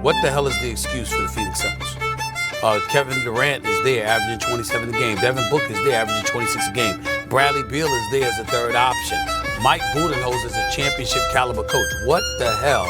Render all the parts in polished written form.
What the hell is the excuse for the Phoenix Suns? Kevin Durant is there averaging 27 a game. Devin Booker is there averaging 26 a game. Bradley Beal is there as a third option. Mike Budenholzer is a championship caliber coach. What the hell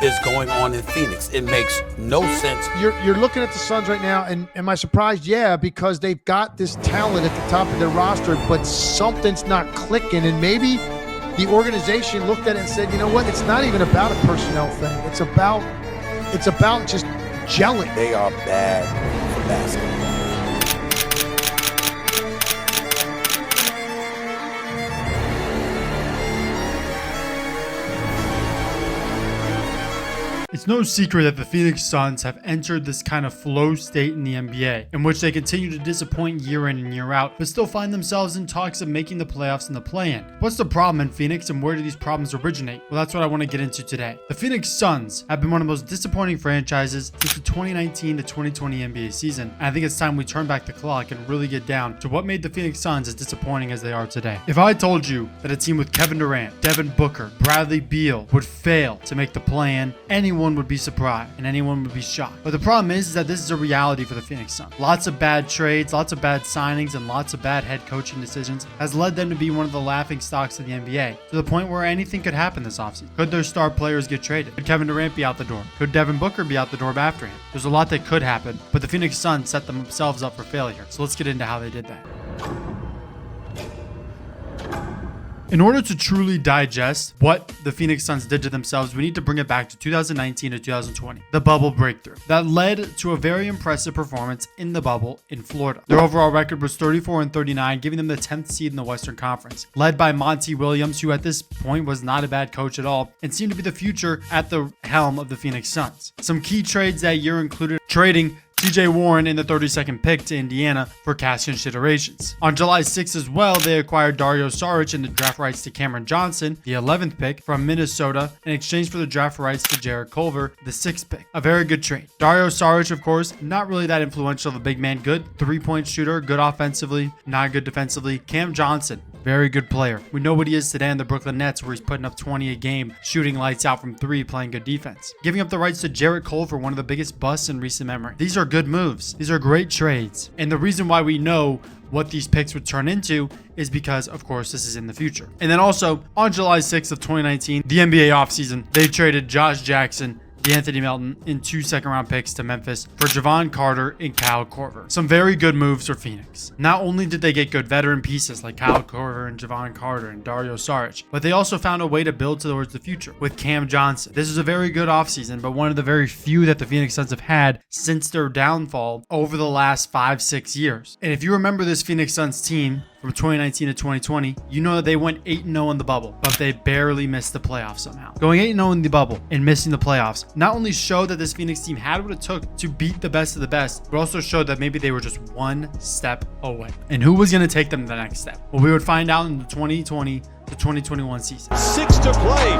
is going on in Phoenix? It makes no sense. You're looking at the Suns right now, and am I surprised? Yeah, because they've got this talent at the top of their roster, but something's not clicking, and maybe the organization looked at it and said, you know what, it's not even about a personnel thing. It's about just gelling. They are bad for basketball. It's no secret that the Phoenix Suns have entered this kind of flow state in the NBA, in which they continue to disappoint year in and year out, but still find themselves in talks of making the playoffs and the play-in. What's the problem in Phoenix, and where do these problems originate? Well, that's what I want to get into today. The Phoenix Suns have been one of the most disappointing franchises since the 2019 to 2020 NBA season, and I think it's time we turn back the clock and really get down to what made the Phoenix Suns as disappointing as they are today. If I told you that a team with Kevin Durant, Devin Booker, Bradley Beal would fail to make the play-in, anyone would be surprised and anyone would be shocked. But the problem is that this is a reality for the Phoenix Suns. Lots of bad trades, lots of bad signings, and lots of bad head coaching decisions has led them to be one of the laughing stocks of the NBA, to the point where anything could happen this offseason. Could their star players get traded? Could Kevin Durant be out the door? Could Devin Booker be out the door after him? There's a lot that could happen, but the Phoenix Suns set themselves up for failure. So let's get into how they did that. In order to truly digest what the Phoenix Suns did to themselves, we need to bring it back to 2019 to 2020, the bubble breakthrough. That led to a very impressive performance in the bubble in Florida. Their overall record was 34-39, giving them the 10th seed in the Western Conference, led by Monty Williams, who at this point was not a bad coach at all, and seemed to be the future at the helm of the Phoenix Suns. Some key trades that year included trading TJ Warren in the 32nd pick to Indiana for cash considerations. On July 6th as well, they acquired Dario Saric and the draft rights to Cameron Johnson, the 11th pick from Minnesota, in exchange for the draft rights to Jarrett Culver, the 6th pick. A very good trade. Dario Saric, of course, not really that influential of a big man. Good three-point shooter, good offensively, not good defensively. Cam Johnson, very good player. We know what he is today in the Brooklyn Nets, where he's putting up 20 a game, shooting lights out from three, playing good defense. Giving up the rights to Jarrett Culver, one of the biggest busts in recent memory. These are good moves. These are great trades. And the reason why we know what these picks would turn into is because, of course, this is in the future. And then also, on July 6th of 2019, the NBA offseason, they traded Josh Jackson, D'Anthony Melton, in 2 second-round picks to Memphis for Javon Carter and Kyle Korver. Some very good moves for Phoenix. Not only did they get good veteran pieces like Kyle Korver and Javon Carter and Dario Saric, but they also found a way to build towards the future with Cam Johnson. This is a very good offseason, but one of the very few that the Phoenix Suns have had since their downfall over the last 5-6 years. And if you remember this Phoenix Suns team from 2019 to 2020, you know that they went 8-0 in the bubble, but they barely missed the playoffs somehow. Going 8-0 in the bubble and missing the playoffs not only showed that this Phoenix team had what it took to beat the best of the best, but also showed that maybe they were just one step away. And who was going to take them to the next step? Well, we would find out in the 2020 to 2021 season. 6 to play.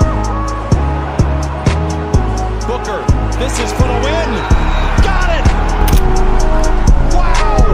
Booker, this is for the win. Got it! Wow!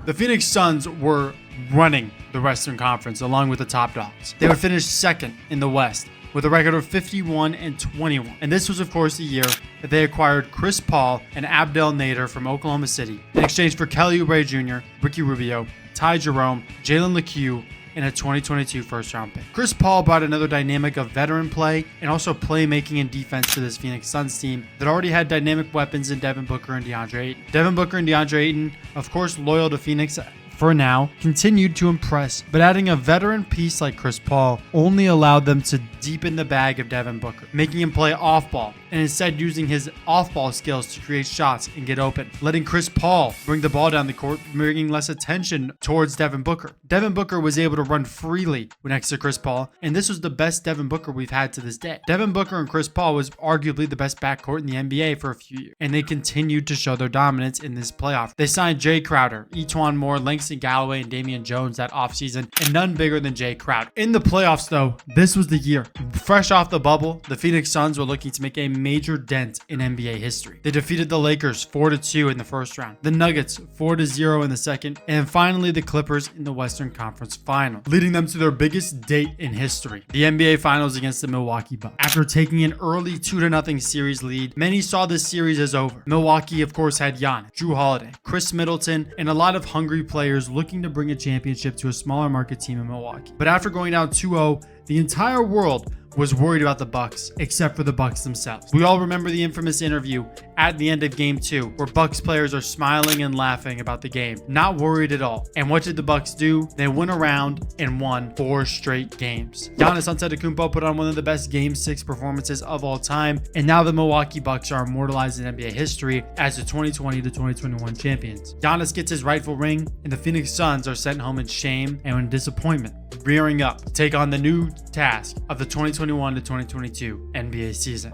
The Phoenix Suns were running the Western Conference along with the top dogs. They would finish second in the West with a record of 51-21. And this was, of course, the year that they acquired Chris Paul and Abdel Nader from Oklahoma City in exchange for Kelly Oubre Jr., Ricky Rubio, Ty Jerome, Jalen LeCue, and a 2022 first-round pick. Chris Paul brought another dynamic of veteran play and also playmaking and defense to this Phoenix Suns team that already had dynamic weapons in Devin Booker and DeAndre Ayton. Devin Booker and DeAndre Ayton, of course, loyal to Phoenix for now, continued to impress, but adding a veteran piece like Chris Paul only allowed them to deepen the bag of Devin Booker, making him play off-ball, and instead using his off-ball skills to create shots and get open, letting Chris Paul bring the ball down the court, bringing less attention towards Devin Booker. Devin Booker was able to run freely next to Chris Paul, and this was the best Devin Booker we've had to this day. Devin Booker and Chris Paul was arguably the best backcourt in the NBA for a few years, and they continued to show their dominance in this playoff. They signed Jay Crowder, Etuan Moore, Langston Langston Galloway and Damian Jones that offseason, and none bigger than Jay Crowder. In the playoffs, though, this was the year. Fresh off the bubble, the Phoenix Suns were looking to make a major dent in NBA history. They defeated the Lakers 4-2 in the first round, the Nuggets 4-0 in the second, and finally the Clippers in the Western Conference Final, leading them to their biggest date in history, the NBA Finals against the Milwaukee Bucks. After taking an early 2-0 series lead, many saw this series as over. Milwaukee, of course, had Giannis, Drew Holiday, Chris Middleton, and a lot of hungry players looking to bring a championship to a smaller market team in Milwaukee. But after going down 2-0, the entire world was worried about the Bucks, except for the Bucks themselves. We all remember the infamous interview at the end of Game 2, where Bucks players are smiling and laughing about the game, not worried at all. And what did the Bucks do? They went around and won 4 straight games. Giannis Antetokounmpo put on one of the best Game 6 performances of all time, and now the Milwaukee Bucks are immortalized in NBA history as the 2020-2021 champions. Giannis gets his rightful ring, and the Phoenix Suns are sent home in shame and in disappointment, rearing up to take on the new task of the 2021-2022 NBA season.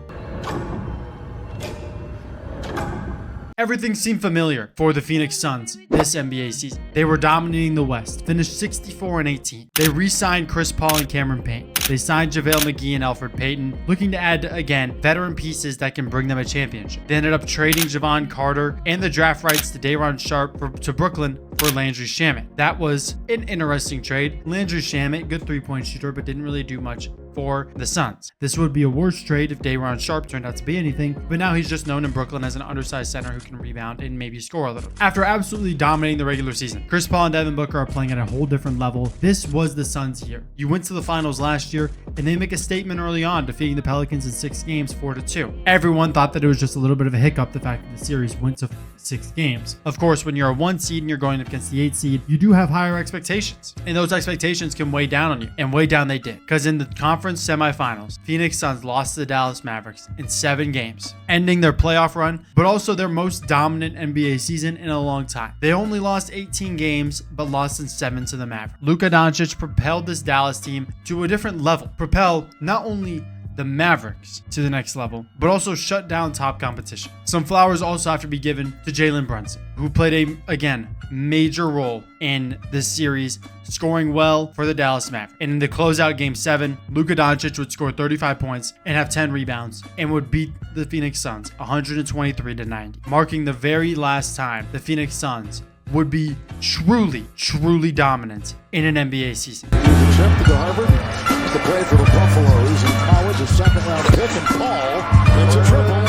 Everything seemed familiar for the Phoenix Suns this NBA season. They were dominating the West, finished 64-18. They re-signed Chris Paul and Cameron Payne. They signed JaVale McGee and Elfrid Payton, looking to add, again, veteran pieces that can bring them a championship. They ended up trading Javon Carter and the draft rights to Day'Ron Sharpe to Brooklyn for Landry Shamet. That was an interesting trade. Landry Shamet, good three-point shooter, but didn't really do much for the Suns. This would be a worse trade if Day'Ron Sharpe turned out to be anything, but now he's just known in Brooklyn as an undersized center who can rebound and maybe score a little. After absolutely dominating the regular season, Chris Paul and Devin Booker are playing at a whole different level. This was the Suns' year. You went to the finals last year, and they make a statement early on, defeating the Pelicans in 6 games, 4-2. Everyone thought that it was just a little bit of a hiccup, the fact that the series went to 6 games. Of course, when you're a 1 seed and you're going up against the 8 seed, you do have higher expectations, and those expectations can weigh down on you, and weigh down they did, because in the conference semifinals, Phoenix Suns lost to the Dallas Mavericks in 7 games, ending their playoff run, but also their most dominant NBA season in a long time. They only lost 18 games, but lost in 7 to the Mavericks. Luka Doncic propelled this Dallas team to a different level. Propel not only the Mavericks to the next level, but also shut down top competition. Some flowers also have to be given to Jalen Brunson, who played again, major role in this series, scoring well for the Dallas Mavericks. And in the closeout Game 7, Luka Doncic would score 35 points and have 10 rebounds and would beat the Phoenix Suns 123-90, marking the very last time the Phoenix Suns would be truly dominant in an NBA season. He's accepted to Harvard to play for the Buffaloes in college, a second-round pick, and Paul hits a triple.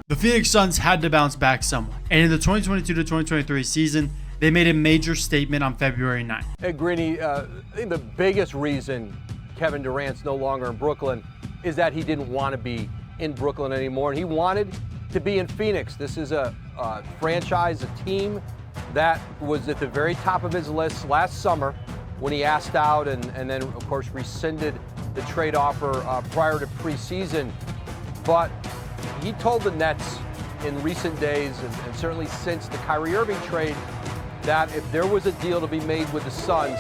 The Phoenix Suns had to bounce back somewhat, and in the 2022-2023 season, they made a major statement on February 9th. Hey, Greeny, I think the biggest reason Kevin Durant's no longer in Brooklyn is that he didn't want to be in Brooklyn anymore, and he wanted to be in Phoenix. This is a franchise, a team that was at the very top of his list last summer when he asked out and then, of course, rescinded the trade offer prior to preseason. But he told the Nets in recent days, and certainly since the Kyrie Irving trade, that if there was a deal to be made with the Suns,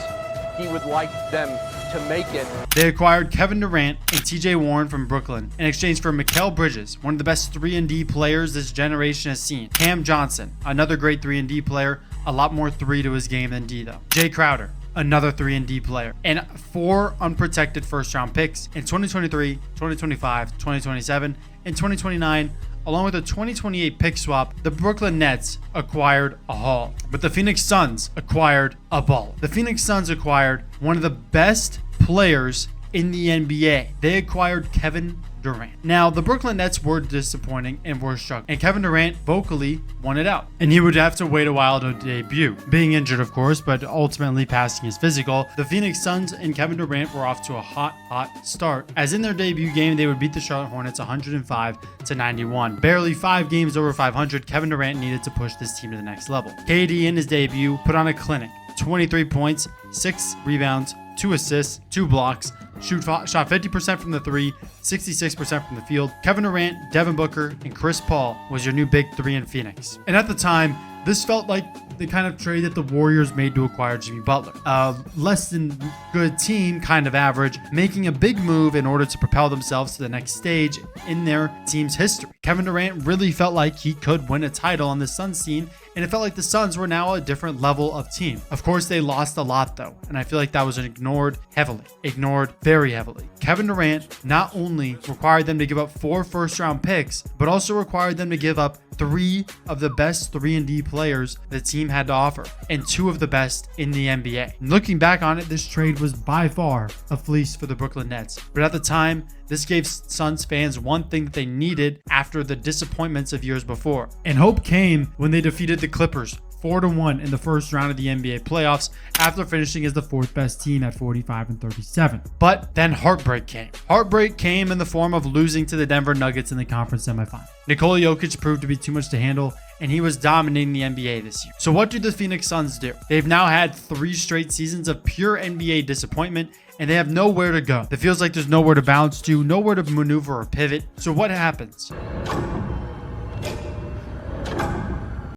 he would like them to make it. They acquired Kevin Durant and TJ Warren from Brooklyn in exchange for Mikal Bridges, one of the best 3-and-D players this generation has seen. Cam Johnson, another great 3-and-D player, a lot more 3 to his game than D though. Jay Crowder, another 3-and-D player, and 4 unprotected first-round picks in 2023, 2025, 2027, and 2029, along with a 2028 pick swap. The Brooklyn Nets acquired a haul, but the Phoenix Suns acquired a ball. The Phoenix Suns acquired one of the best players in the NBA. They acquired Kevin Durant. Now, the Brooklyn Nets were disappointing and were struggling, and Kevin Durant vocally won it out, and he would have to wait a while to debut, being injured of course, but ultimately passing his physical. The Phoenix Suns and Kevin Durant were off to a hot start, as in their debut game they would beat the Charlotte Hornets 105-91. Barely 5 games over 500, Kevin Durant needed to push this team to the next level. KD in his debut put on a clinic: 23 points, 6 rebounds, 2 assists, 2 blocks, shot 50% from the 3, 66% from the field. Kevin Durant, Devin Booker, and Chris Paul was your new big 3 in Phoenix. And at the time, This felt like the kind of trade that the Warriors made to acquire Jimmy Butler. A less than good team, kind of average, making a big move in order to propel themselves to the next stage in their team's history. Kevin Durant really felt like he could win a title on the Suns team, and it felt like the Suns were now a different level of team. Of course, they lost a lot though, and I feel like that was ignored very heavily. Kevin Durant not only required them to give up 4 first-round picks, but also required them to give up 3 of the best 3-and-D players the team had to offer, and 2 of the best in the NBA. Looking back on it, this trade was by far a fleece for the Brooklyn Nets. But at the time, this gave Suns fans one thing that they needed after the disappointments of years before. And hope came when they defeated the Clippers 4-1 in the first round of the NBA playoffs after finishing as the 4th best team at 45-37. But then heartbreak came. Heartbreak came in the form of losing to the Denver Nuggets in the conference semifinal. Nikola Jokic proved to be too much to handle, and he was dominating the NBA this year. So what do the Phoenix Suns do? They've now had 3 straight seasons of pure NBA disappointment, and they have nowhere to go. It feels like there's nowhere to bounce to, nowhere to maneuver or pivot. So what happens?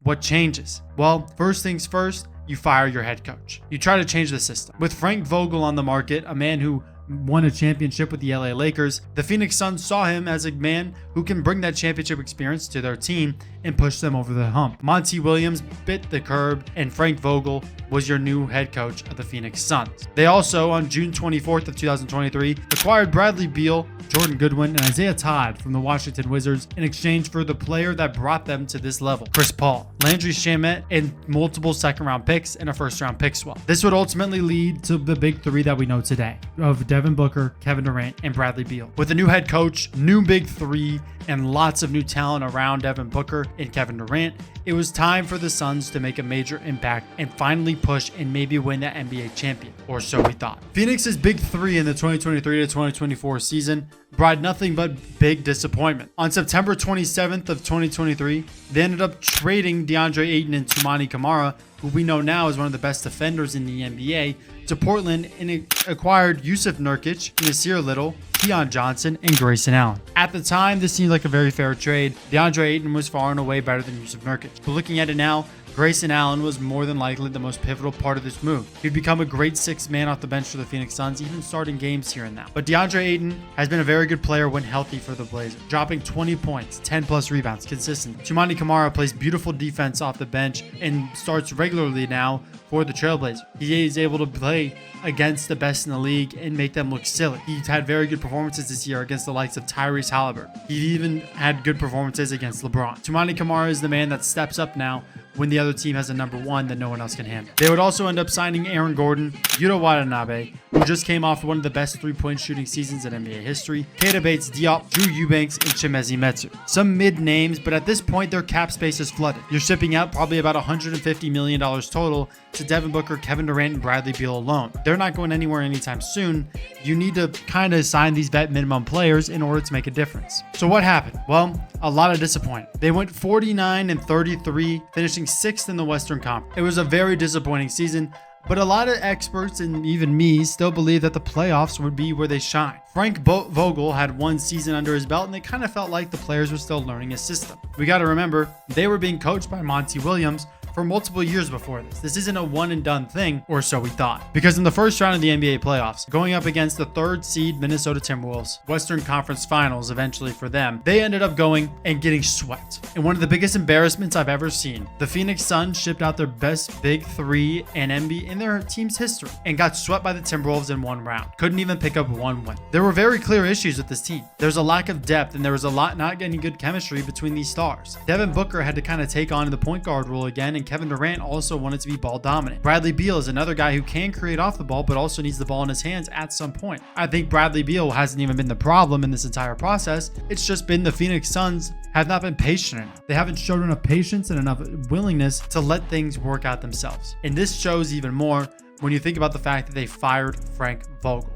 What changes? Well, first things first, you fire your head coach. You try to change the system. With Frank Vogel on the market, a man who won a championship with the LA Lakers, the Phoenix Suns saw him as a man who can bring that championship experience to their team and push them over the hump. Monty Williams bit the curb, and Frank Vogel was your new head coach of the Phoenix Suns. They also, on June 24th of 2023, acquired Bradley Beal, Jordan Goodwin, and Isaiah Todd from the Washington Wizards in exchange for the player that brought them to this level, Chris Paul, Landry Shamet, and multiple second-round picks and a first-round pick swap. This would ultimately lead to the big 3 that we know today of Devin Booker, Kevin Durant, and Bradley Beal. With a new head coach, new big 3, and lots of new talent around Devin Booker and Kevin Durant, it was time for the Suns to make a major impact and finally push and maybe win the NBA champion, or so we thought. Phoenix's big 3 in the 2023 to 2024 season brought nothing but big disappointment. On September 27th of 2023, they ended up trading DeAndre Ayton and Toumani Camara, who we know now is one of the best defenders in the NBA, to Portland, and it acquired Yusuf Nurkic, Nasir Little, Keon Johnson, and Grayson Allen. At the time, this seemed like a very fair trade. DeAndre Ayton was far and away better than Yusuf Nurkic. But looking at it now, Grayson Allen was more than likely the most pivotal part of this move. He'd become a great 6th man off the bench for the Phoenix Suns, even starting games here and now. But DeAndre Ayton has been a very good player when healthy for the Blazers, dropping 20 points, 10 plus rebounds consistently. Toumani Camara plays beautiful defense off the bench and starts regularly now for the Trailblazers. He is able to play against the best in the league and make them look silly. He's had very good performances this year against the likes of Tyrese Halliburton. He even had good performances against LeBron. Toumani Camara is the man that steps up now when the other team has a number 1 that no one else can handle. They would also end up signing Aaron Gordon, Yuta Watanabe, who just came off one of the best 3-point shooting seasons in NBA history, Keita Bates-Diop, Drew Eubanks, and Chimezie Metu. Some mid names, but at this point their cap space is flooded. You're shipping out probably about $150 million total to Devin Booker, Kevin Durant, and Bradley Beal alone. They're not going anywhere anytime soon. You need to kind of sign these vet minimum players in order to make a difference. So what happened? Well, a lot of disappointment. They went 49-33, finishing 6th in the Western Conference. It was a very disappointing season, but a lot of experts and even me still believe that the playoffs would be where they shine. Frank Vogel had 1 season under his belt, and it kind of felt like the players were still learning his system. We got to remember, they were being coached by Monty Williams for multiple years before this. This isn't a one and done thing, or so we thought. Because in the first round of the NBA playoffs, going up against the 3rd seed Minnesota Timberwolves, Western Conference Finals eventually for them, they ended up going and getting swept. And one of the biggest embarrassments I've ever seen. The Phoenix Suns shipped out their best big 3 and NBA in their team's history and got swept by the Timberwolves in 1 round. Couldn't even pick up 1 win. There were very clear issues with this team. There's a lack of depth, and there was a lot not getting good chemistry between these stars. Devin Booker had to kind of take on the point guard role again, and Kevin Durant also wanted to be ball dominant. Bradley Beal is another guy who can create off the ball, but also needs the ball in his hands at some point. I think Bradley Beal hasn't even been the problem in this entire process. It's just been the Phoenix Suns have not been patient enough. They haven't shown enough patience and enough willingness to let things work out themselves. And this shows even more when you think about the fact that they fired Frank Vogel.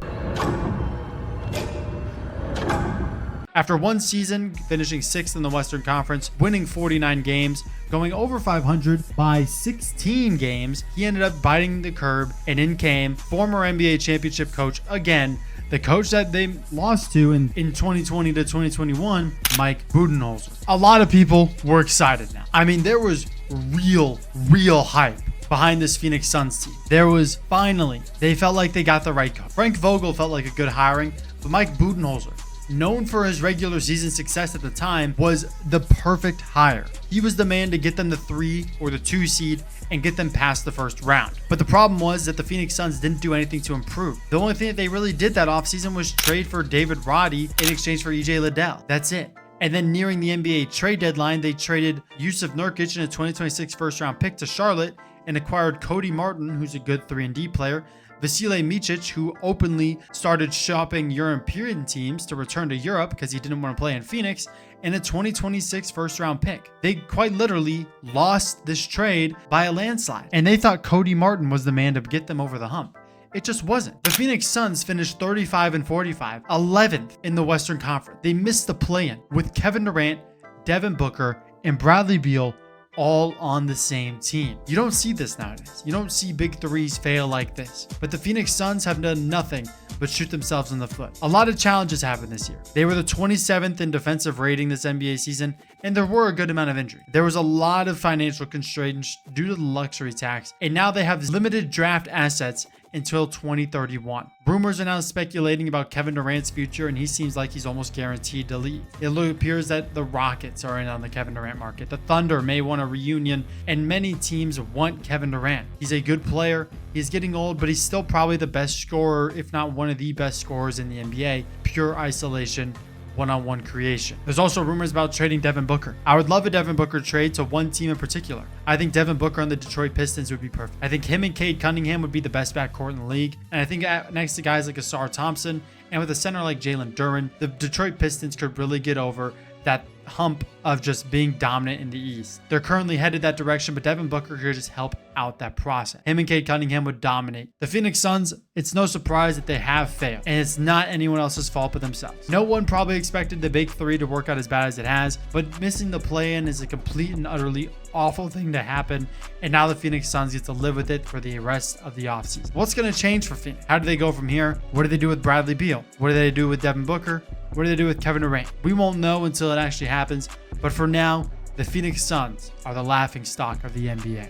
After 1 season, finishing 6th in the Western Conference, winning 49 games, going over 500 by 16 games, he ended up biting the curb, and in came former NBA championship coach again, the coach that they lost to in 2020 to 2021, Mike Budenholzer. A lot of people were excited now. I mean, there was real hype behind this Phoenix Suns team. They felt like they got the right coach. Frank Vogel felt like a good hiring, but Mike Budenholzer, known for his regular season success at the time, was the perfect hire. He was the man to get them the 3 or the 2 seed and get them past the first round. But the problem was that the Phoenix Suns didn't do anything to improve. The only thing that they really did that offseason was trade for David Roddy in exchange for EJ Liddell. That's it. And then nearing the NBA trade deadline, they traded Yusuf Nurkic and a 2026 first round pick to Charlotte and acquired Cody Martin, who's a good 3-and-D player, Vasilije Micic, who openly started shopping European teams to return to Europe because he didn't want to play in Phoenix, and a 2026 first round pick. They quite literally lost this trade by a landslide, and they thought Cody Martin was the man to get them over the hump. It just wasn't. The Phoenix Suns finished 35-45, 11th in the Western Conference. They missed the play-in with Kevin Durant, Devin Booker, and Bradley Beal all on the same team. You don't see this nowadays. You don't see big threes fail like this. But the Phoenix Suns have done nothing but shoot themselves in the foot. A lot of challenges happened this year. They were the 27th in defensive rating this NBA season, and there were a good amount of injury. There was a lot of financial constraints due to the luxury tax, and now they have limited draft assets until 2031. Rumors are now speculating about Kevin Durant's future, and he seems like he's almost guaranteed to leave. It appears that the Rockets are in on the Kevin Durant market. The Thunder may want a reunion, and many teams want Kevin Durant. He's a good player. He's getting old, but he's still probably the best scorer, if not one of the best scorers in the NBA. Pure isolation, one-on-one creation. There's also rumors about trading Devin Booker. I would love a Devin Booker trade to one team in particular. I think Devin Booker on the Detroit Pistons would be perfect. I think him and Cade Cunningham would be the best backcourt in the league. And I think next to guys like Asar Thompson and with a center like Jalen Duren, the Detroit Pistons could really get over that hump of just being dominant in the East. They're currently headed that direction, but Devin Booker could just help out that process. Him and Cade Cunningham would dominate. The Phoenix Suns, it's no surprise that they have failed, and it's not anyone else's fault but themselves. No one probably expected the big 3 to work out as bad as it has, but missing the play-in is a complete and utterly awful thing to happen, and now the Phoenix Suns get to live with it for the rest of the offseason. What's going to change for Phoenix? How do they go from here? What do they do with Bradley Beal? What do they do with Devin Booker? What do they do with Kevin Durant? We won't know until it actually happens, but for now, the Phoenix Suns are the laughing stock of the NBA.